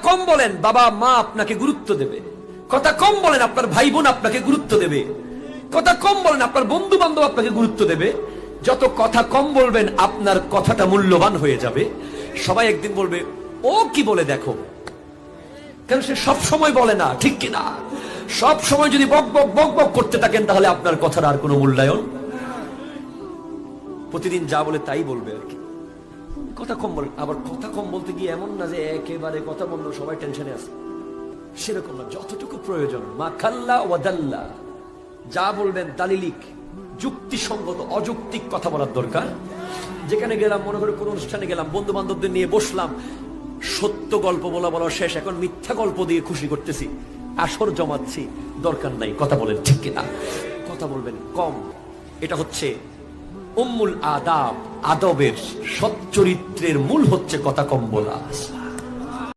কম বলেন, বাবা মা আপনাকে গুরুত্ব দেবে। কথা কম বলেন, আপনার ভাই বোন আপনাকে গুরুত্ব দেবে। কথা কম বলেন, আপনার বন্ধু বান্ধব আপনাকে গুরুত্ব দেবে। যত কথা কম বলবেন, আপনার কথাটা মূল্যবান হয়ে যাবে। সবাই একদিন বলবে, ও কি বলে দেখো। কারণ সে সব সময় বলে না, ঠিক কিনা? সব সময় যদি বক বক বক বক করতে থাকেন, তাহলে আপনার কথার আর কোনো মূল্যায়ন। প্রতিদিন যা বলে তাই বলবে আর কি। কথা কম বলেন। আবার কথা কম বলতে গিয়ে এমন না যে একেবারে কথা বললো সবাই টেনশনে আছে, সেরকম না। যতটুকু প্রয়োজন, মা খাল্লা ওয়াদাল্লা, যা বলবেন দালিলিক, যুক্তিসঙ্গত, অযৌক্তিক কথা বলার দরকার। যেখানে গেলাম, মনে করে কোন অনুষ্ঠানে গেলাম, বন্ধু বান্ধবদের নিয়ে বসলাম, সত্য গল্প বলা বলা শেষ, এখন মিথ্যা গল্প দিয়ে খুশি করতেছি, আসর জমাচ্ছি, দরকার নাই। কথা বলেন, ঠিক কিনা? কথা বলবেন কম। এটা হচ্ছে উম্মুল আদাব, আদবের, সৎ চরিত্রের মূল হচ্ছে কথা কম বলা।